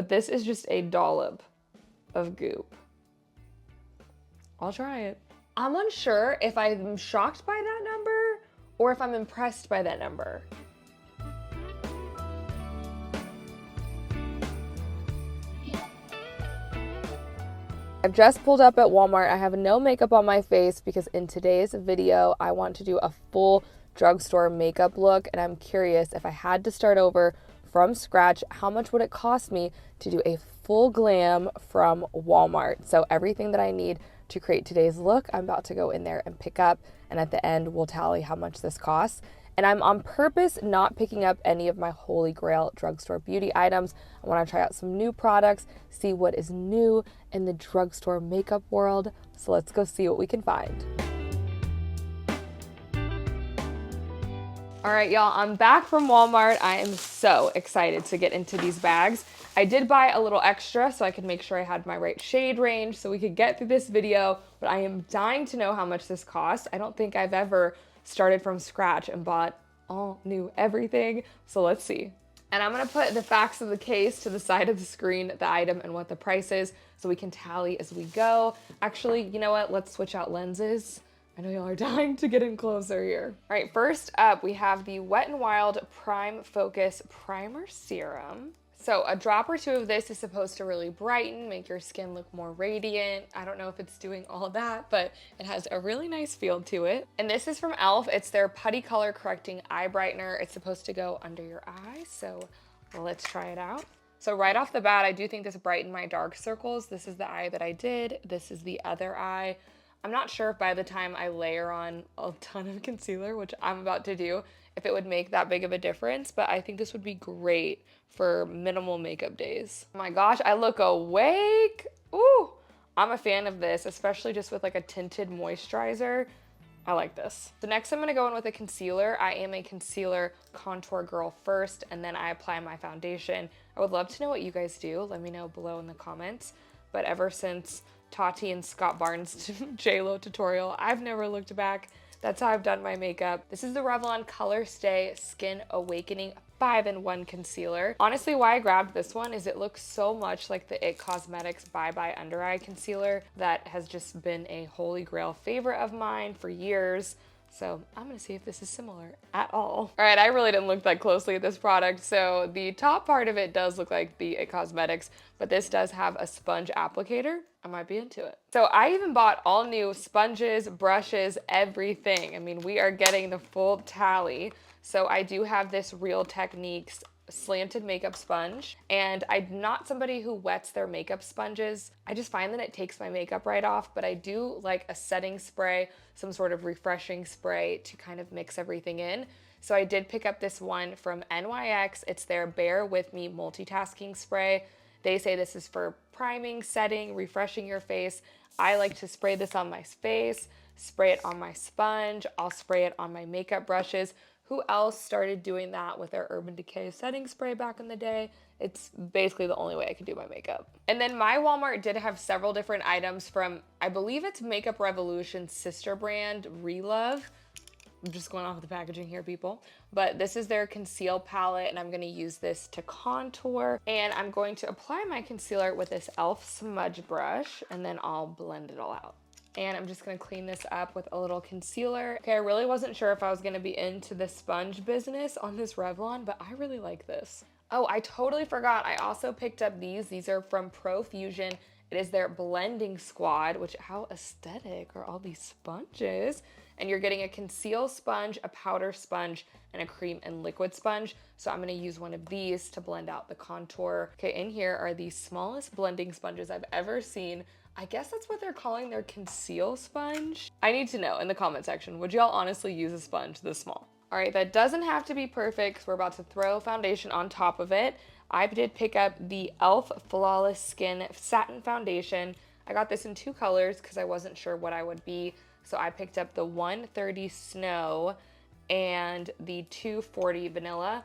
But this is just a dollop of goop. I'll try it. I'm unsure if I'm shocked by that number or if I'm impressed by that number. I've just pulled up at Walmart. I have no makeup on my face because in today's video, I want to do a full drugstore makeup look, and I'm curious if I had to start over from scratch, how much would it cost me to do a full glam from Walmart? So everything that I need to create today's look, I'm about to go in there and pick up, and at the end, we'll tally how much this costs. And I'm on purpose not picking up any of my holy grail drugstore beauty items. I want to try out some new products, see what is new in the drugstore makeup world. So let's go see what we can find. All right, y'all, I'm back from Walmart. I am so excited to get into these bags. I did buy a little extra so I could make sure I had my right shade range so we could get through this video, but I am dying to know how much this costs. I don't think I've ever started from scratch and bought all new everything, so let's see. And I'm gonna put the facts of the case to the side of the screen, the item and what the price is, so we can tally as we go. Actually, you know what? Let's switch out lenses. I know y'all are dying to get in closer here. All right, first up, we have the Wet n Wild PrimeFocus Primer Serum. So a drop or two of this is supposed to really brighten, make your skin look more radiant. I don't know if it's doing all of that, but it has a really nice feel to it. And this is from e.l.f. It's their Putty Color Correcting Eye Brightener. It's supposed to go under your eyes, so let's try it out. So right off the bat, I do think this brightened my dark circles. This is the eye that I did. This is the other eye. I'm not sure if by the time I layer on a ton of concealer, which I'm about to do, if it would make that big of a difference, but I think this would be great for minimal makeup days. Oh my gosh, I look awake. Ooh, I'm a fan of this, especially just with like a tinted moisturizer. I like this. So next I'm gonna go in with a concealer. I am a concealer contour girl first, and then I apply my foundation. I would love to know what you guys do. Let me know below in the comments. But ever since Tati and Scott Barnes' J-Lo tutorial, I've never looked back. That's how I've done my makeup. This is the Revlon ColorStay Skin Awakening 5-in-1 Concealer. Honestly, why I grabbed this one is it looks so much like the IT Cosmetics Bye Bye Under Eye Concealer that has just been a holy grail favorite of mine for years. So I'm gonna see if this is similar at all. All right, I really didn't look that closely at this product. So the top part of it does look like the IT Cosmetics, but this does have a sponge applicator. I might be into it. So I even bought all new sponges, brushes, everything. I mean, we are getting the full tally. So I do have this Real Techniques slanted makeup sponge, and I'm not somebody who wets their makeup sponges. I just find that it takes my makeup right off, but I do like a setting spray, some sort of refreshing spray to kind of mix everything in. So I did pick up this one from NYX. It's their Bear With Me multitasking spray. They say this is for priming, setting, refreshing your face. I like to spray this on my face, spray it on my sponge. I'll spray it on my makeup brushes. Who else started doing that with their Urban Decay setting spray back in the day? It's basically the only way I could do my makeup. And then my Walmart did have several different items from, I believe it's Makeup Revolution's sister brand, Relove. I'm just going off of the packaging here, people. But this is their conceal palette, and I'm gonna use this to contour. And I'm going to apply my concealer with this e.l.f. Smudge Brush, and then I'll blend it all out. And I'm just gonna clean this up with a little concealer. Okay, I really wasn't sure if I was gonna be into the sponge business on this Revlon, but I really like this. Oh, I totally forgot. I also picked up these. These are from Profusion. It is their blending squad, which how aesthetic are all these sponges? And you're getting a conceal sponge, a powder sponge, and a cream and liquid sponge. So I'm gonna use one of these to blend out the contour. Okay, in here are the smallest blending sponges I've ever seen. I guess that's what they're calling their conceal sponge. I need to know in the comment section, would y'all honestly use a sponge this small? All right, that doesn't have to be perfect because we're about to throw foundation on top of it. I did pick up the e.l.f. Flawless Skin Satin Foundation. I got this in 2 colors because I wasn't sure what I would be. So I picked up the 130 Snow and the 240 Vanilla.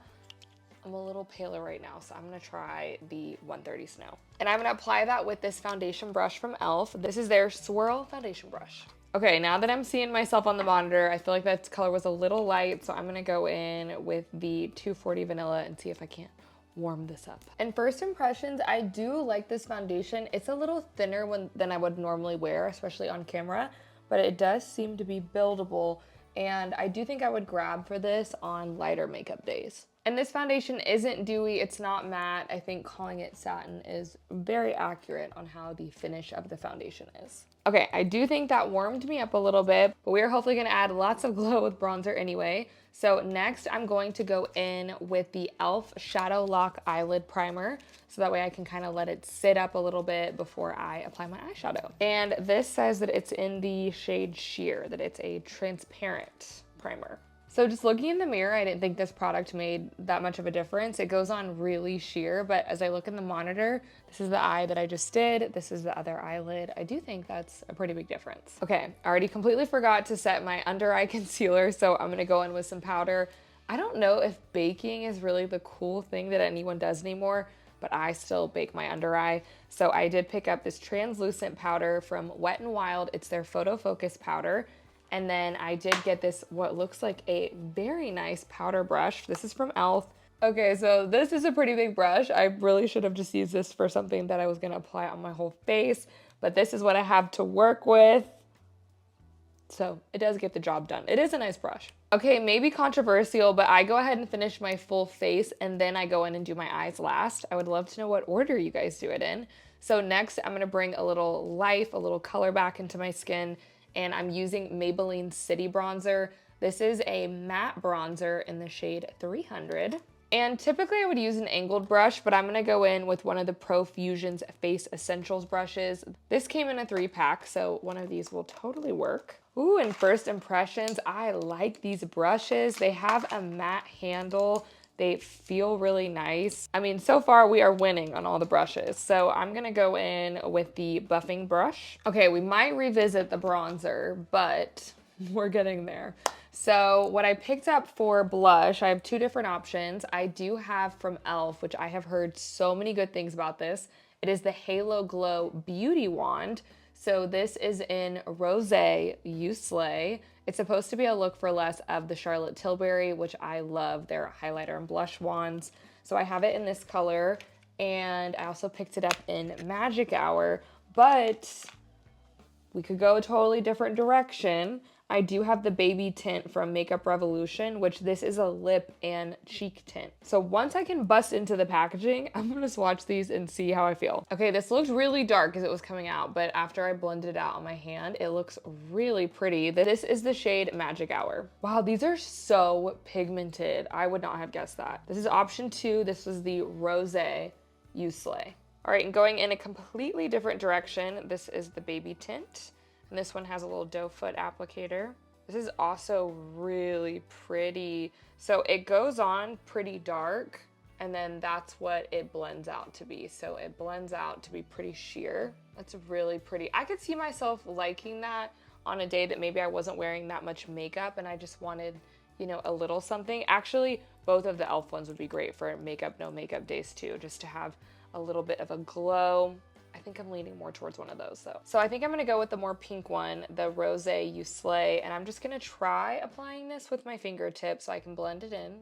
I'm a little paler right now, so I'm gonna try the 130 Snow. And I'm gonna apply that with this foundation brush from e.l.f. This is their Swirl Foundation Brush. Okay, now that I'm seeing myself on the monitor, I feel like that color was a little light, so I'm gonna go in with the 240 Vanilla and see if I can't warm this up. And first impressions, I do like this foundation. It's a little thinner than I would normally wear, especially on camera, but it does seem to be buildable, and I do think I would grab for this on lighter makeup days. And this foundation isn't dewy, it's not matte. I think calling it satin is very accurate on how the finish of the foundation is. Okay, I do think that warmed me up a little bit, but we're hopefully gonna add lots of glow with bronzer anyway. So next I'm going to go in with the e.l.f. Shadow Lock Eyelid Primer, so that way I can kind of let it sit up a little bit before I apply my eyeshadow. And this says that it's in the shade Sheer, that it's a transparent primer. So just looking in the mirror, I didn't think this product made that much of a difference. It goes on really sheer, but as I look in the monitor, this is the eye that I just did. This is the other eyelid. I do think that's a pretty big difference. Okay, I already completely forgot to set my under eye concealer, so I'm gonna go in with some powder. I don't know if baking is really the cool thing that anyone does anymore, but I still bake my under eye. So I did pick up this translucent powder from Wet n Wild. It's their Photo Focus powder. And then I did get this, what looks like a very nice powder brush. This is from e.l.f. Okay, so this is a pretty big brush. I really should have just used this for something that I was gonna apply on my whole face, but this is what I have to work with. So it does get the job done. It is a nice brush. Okay, maybe controversial, but I go ahead and finish my full face and then I go in and do my eyes last. I would love to know what order you guys do it in. So next I'm gonna bring a little life, a little color back into my skin, and I'm using Maybelline City Bronzer. This is a matte bronzer in the shade 300. And typically I would use an angled brush, but I'm gonna go in with one of the Profusion's Face Essentials brushes. This came in a 3-pack, so one of these will totally work. Ooh, and first impressions, I like these brushes. They have a matte handle. They feel really nice. I mean, so far we are winning on all the brushes. So I'm gonna go in with the buffing brush. Okay, we might revisit the bronzer, but we're getting there. So what I picked up for blush, I have 2 different options. I do have from e.l.f., which I have heard so many good things about this. It is the Halo Glow Beauty Wand. So this is in Rosé, You Slay. It's supposed to be a look for less of the Charlotte Tilbury, which I love, their highlighter and blush wands. So I have it in this color, and I also picked it up in Magic Hour, but we could go a totally different direction. I do have the baby tint from Makeup Revolution, which this is a lip and cheek tint. So once I can bust into the packaging, I'm gonna swatch these and see how I feel. Okay, this looked really dark as it was coming out, but after I blended it out on my hand, it looks really pretty. This is the shade Magic Hour. Wow, these are so pigmented. I would not have guessed that. This is option 2. This was the Rosé, You Slay. All right, and going in a completely different direction, this is the baby tint. And this one has a little doe foot applicator. This is also really pretty. So it goes on pretty dark, and then that's what it blends out to be. So it blends out to be pretty sheer. That's really pretty. I could see myself liking that on a day that maybe I wasn't wearing that much makeup and I just wanted, you know, a little something. Actually, both of the e.l.f. ones would be great for makeup, no makeup days too, just to have a little bit of a glow. I think I'm leaning more towards one of those though. So I think I'm gonna go with the more pink one, the Rosé You Slay, and I'm just gonna try applying this with my fingertips so I can blend it in.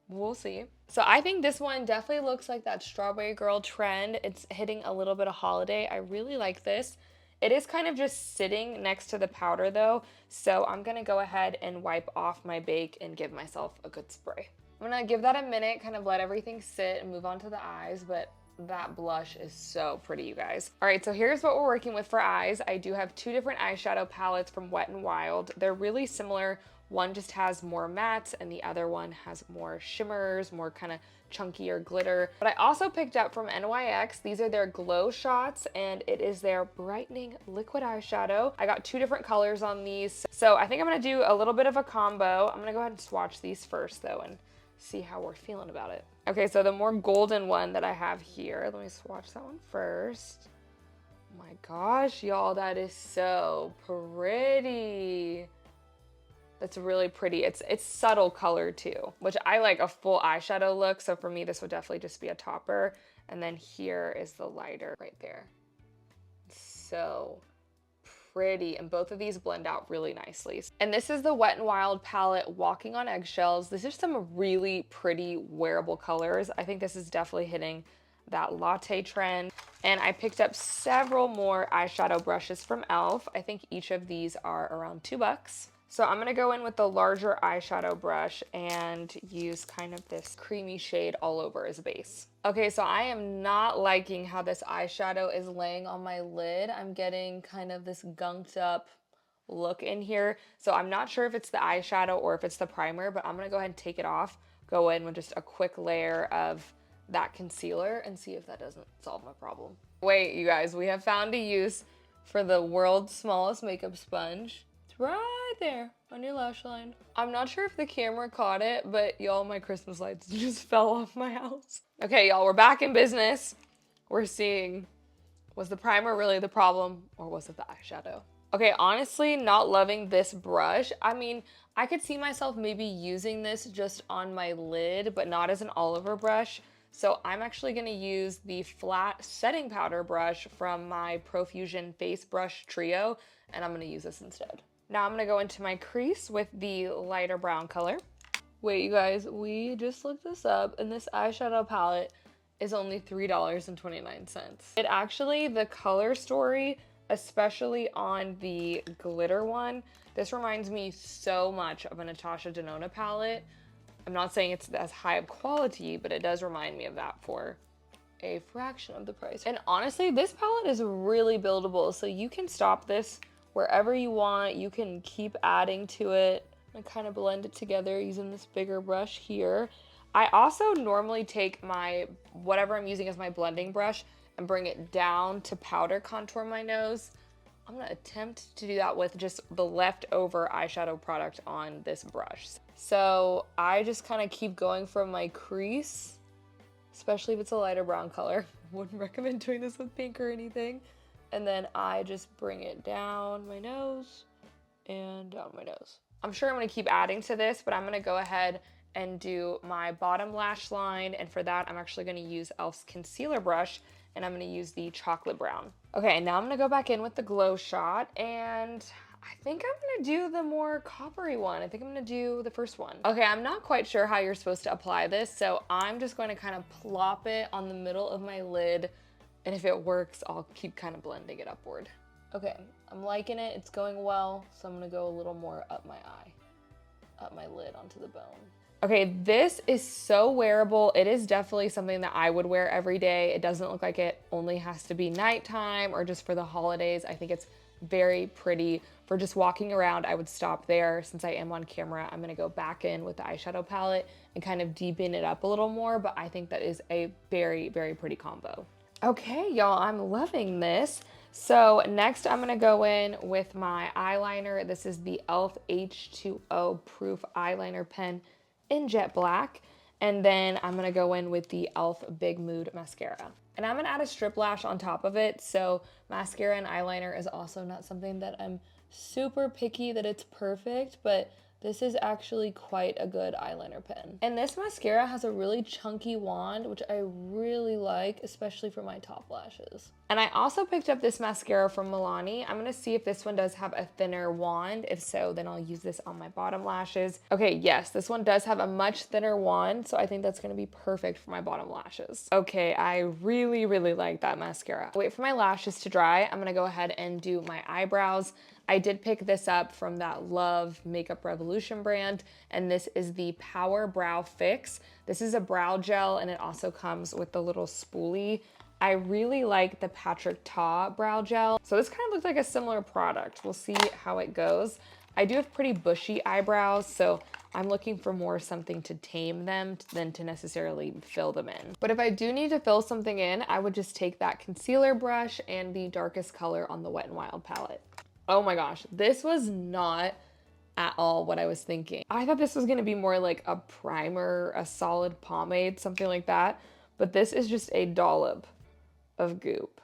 We'll see. So I think this one definitely looks like that Strawberry Girl trend. It's hitting a little bit of holiday. I really like this. It is kind of just sitting next to the powder though, so I'm gonna go ahead and wipe off my bake and give myself a good spray. I'm gonna give that a minute, kind of let everything sit and move on to the eyes, but that blush is so pretty, you guys. All right, so here's what we're working with for eyes. I do have 2 different eyeshadow palettes from Wet n Wild. They're really similar. One just has more mattes and the other one has more shimmers, more kind of chunkier glitter. But I also picked up from NYX, these are their Glow Shots, and it is their brightening liquid eyeshadow. I got 2 different colors on these. So I think I'm gonna do a little bit of a combo. I'm gonna go ahead and swatch these first though and see how we're feeling about it. Okay, so the more golden one that I have here, let me swatch that one first. Oh my gosh, y'all, that is so pretty. That's really pretty. It's subtle color too, which I like a full eyeshadow look. So for me, this would definitely just be a topper. And then here is the lighter right there. So pretty, and both of these blend out really nicely. And this is the Wet n Wild palette, Walking on Eggshells. This is some really pretty wearable colors. I think this is definitely hitting that latte trend. And I picked up several more eyeshadow brushes from e.l.f. I think each of these are around $2. So I'm gonna go in with the larger eyeshadow brush and use kind of this creamy shade all over as a base. Okay, so I am not liking how this eyeshadow is laying on my lid. I'm getting kind of this gunked up look in here. So I'm not sure if it's the eyeshadow or if it's the primer, but I'm gonna go ahead and take it off, go in with just a quick layer of that concealer and see if that doesn't solve my problem. Wait, you guys, we have found a use for the world's smallest makeup sponge. It's right there on your lash line. I'm not sure if the camera caught it, but y'all, my Christmas lights just fell off my house. Okay, y'all, we're back in business. We're seeing, was the primer really the problem or was it the eyeshadow? Okay, honestly, not loving this brush. I mean, I could see myself maybe using this just on my lid, but not as an all-over brush. So I'm actually gonna use the flat setting powder brush from my Profusion Face Brush Trio, and I'm gonna use this instead. Now I'm gonna go into my crease with the lighter brown color. Wait, you guys, we just looked this up, and this eyeshadow palette is only $3.29. It actually, the color story, especially on the glitter one, this reminds me so much of a Natasha Denona palette. I'm not saying it's as high of quality, but it does remind me of that for a fraction of the price. And honestly, this palette is really buildable, so you can stop this wherever you want. You can keep adding to it and kind of blend it together using this bigger brush here. I also normally take my, whatever I'm using as my blending brush and bring it down to powder contour my nose. I'm gonna attempt to do that with just the leftover eyeshadow product on this brush. So I just kind of keep going from my crease, especially if it's a lighter brown color. Wouldn't recommend doing this with pink or anything. And then I just bring it down my nose and down my nose. I'm sure I'm gonna keep adding to this, but I'm gonna go ahead and do my bottom lash line. And for that, I'm actually gonna use e.l.f.'s concealer brush, and I'm gonna use the chocolate brown. Okay, now I'm gonna go back in with the Glow Shot, and I think I'm gonna do the more coppery one. I think I'm gonna do the first one. Okay, I'm not quite sure how you're supposed to apply this, so I'm just going to kind of plop it on the middle of my lid, and if it works, I'll keep kind of blending it upward. Okay, I'm liking it, it's going well, so I'm gonna go a little more up my eye, up my lid onto the bone. Okay, this is so wearable. It is definitely something that I would wear every day. It doesn't look like it only has to be nighttime or just for the holidays. I think it's very pretty. For just walking around, I would stop there. Since I am on camera, I'm gonna go back in with the eyeshadow palette and kind of deepen it up a little more, but I think that is a very, very pretty combo. Okay, y'all, I'm loving this. So next I'm gonna go in with my eyeliner. This is the e.l.f. H2O Proof Eyeliner Pen in Jet Black. And then I'm gonna go in with the e.l.f. Big Mood Mascara. And I'm gonna add a strip lash on top of it. So mascara and eyeliner is also not something that I'm super picky that it's perfect, but this is actually quite a good eyeliner pen. And this mascara has a really chunky wand, which I really like, especially for my top lashes. And I also picked up this mascara from Milani. I'm gonna see if this one does have a thinner wand. If so, then I'll use this on my bottom lashes. Okay, yes, this one does have a much thinner wand, so I think that's gonna be perfect for my bottom lashes. Okay, I really, really like that mascara. Wait for my lashes to dry. I'm gonna go ahead and do my eyebrows. I did pick this up from that Love Makeup Revolution brand, and this is the Power Brow Fix. This is a brow gel, and it also comes with the little spoolie. I really like the Patrick Ta brow gel. So this kind of looks like a similar product. We'll see how it goes. I do have pretty bushy eyebrows, so I'm looking for more something to tame them than to necessarily fill them in. But if I do need to fill something in, I would just take that concealer brush and the darkest color on the Wet n Wild palette. Oh my gosh, this was not at all what I was thinking. I thought this was gonna be more like a primer, a solid pomade, something like that. But this is just a dollop of goop.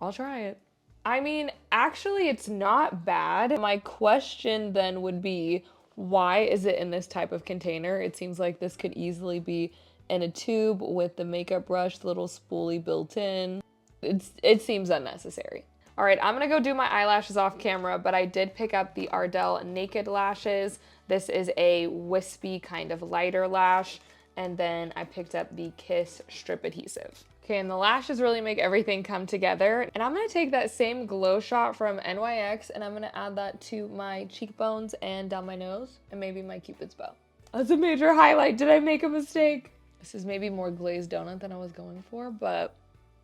I'll try it. I mean, actually it's not bad. My question then would be, why is it in this type of container? It seems like this could easily be in a tube with the makeup brush, the little spoolie built in. It seems unnecessary. All right, I'm gonna go do my eyelashes off camera, but I did pick up the Ardell Naked Lashes. This is a wispy kind of lighter lash. And then I picked up the Kiss Strip Adhesive. Okay, and the lashes really make everything come together. And I'm gonna take that same glow shot from NYX and I'm gonna add that to my cheekbones and down my nose and maybe my Cupid's bow. That's a major highlight. Did I make a mistake? This is maybe more glazed donut than I was going for, but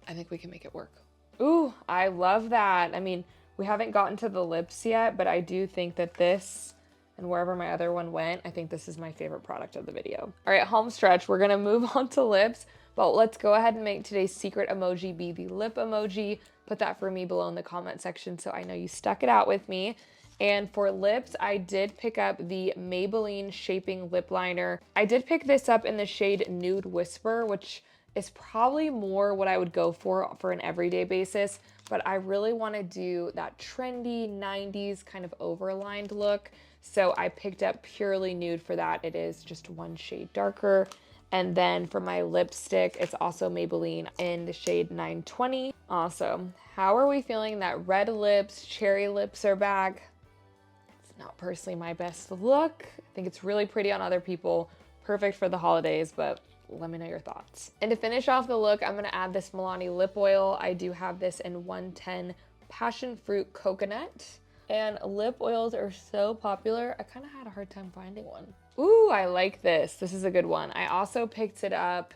I think we can make it work. Ooh, I love that. I mean, we haven't gotten to the lips yet, but I do think that this and wherever my other one went, I think this is my favorite product of the video. All right, home stretch. We're gonna move on to lips, but let's go ahead and make today's secret emoji be the lip emoji. Put that for me below in the comment section so I know you stuck it out with me. And for lips, I did pick up the Maybelline Shaping Lip Liner. I did pick this up in the shade Nude Whisper, which is probably more what I would go for an everyday basis, but I really wanna do that trendy 90s kind of overlined look. So I picked up Purely Nude for that. It is just one shade darker. And then for my lipstick, it's also Maybelline in the shade 920. Awesome. How are we feeling that red lips, cherry lips are back? It's not personally my best look. I think it's really pretty on other people. Perfect for the holidays, but let me know your thoughts. And to finish off the look, I'm gonna add this Milani lip oil. I do have this in 110 Passion Fruit Coconut. And lip oils are so popular, I kind of had a hard time finding one. Ooh, I like this. This is a good one. I also picked it up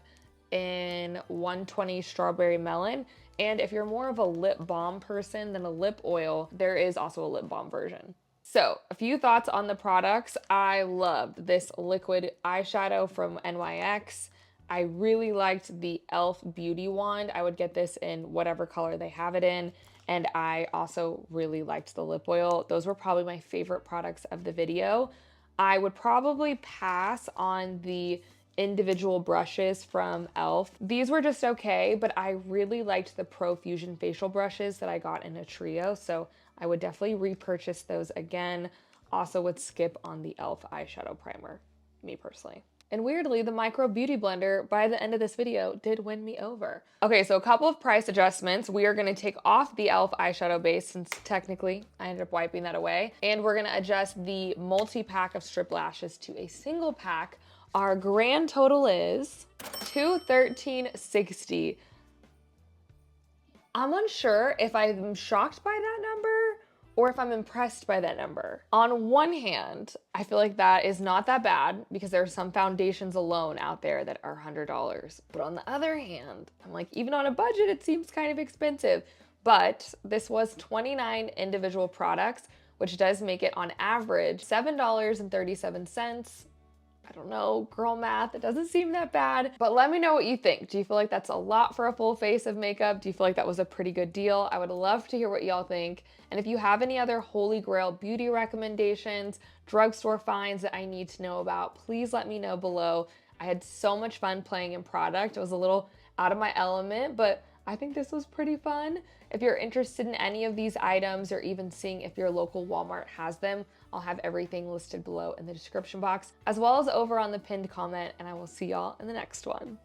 in 120 Strawberry Melon. And if you're more of a lip balm person than a lip oil, there is also a lip balm version. So a few thoughts on the products. I loved this liquid eyeshadow from NYX. I really liked the e.l.f. Beauty Wand. I would get this in whatever color they have it in. And I also really liked the lip oil. Those were probably my favorite products of the video. I would probably pass on the individual brushes from e.l.f. These were just okay, but I really liked the Profusion facial brushes that I got in a trio. So I would definitely repurchase those again. Also would skip on the e.l.f. eyeshadow primer, me personally. And weirdly, the Micro Beauty Blender, by the end of this video, did win me over. Okay, so a couple of price adjustments. We are gonna take off the e.l.f. eyeshadow base, since technically I ended up wiping that away. And we're gonna adjust the multi-pack of strip lashes to a single pack. Our grand total is $213.60. I'm unsure if I'm shocked by that number or if I'm impressed by that number. On one hand, I feel like that is not that bad because there are some foundations alone out there that are $100. But on the other hand, I'm like, even on a budget, it seems kind of expensive. But this was 29 individual products, which does make it on average $7.37. I don't know, girl math, it doesn't seem that bad, but let me know what you think. Do you feel like that's a lot for a full face of makeup? Do you feel like that was a pretty good deal? I would love to hear what y'all think. And if you have any other holy grail beauty recommendations, drugstore finds that I need to know about, please let me know below. I had so much fun playing in product. It was a little out of my element, but I think this was pretty fun. If you're interested in any of these items or even seeing if your local Walmart has them, I'll have everything listed below in the description box, as well as over on the pinned comment, and I will see y'all in the next one.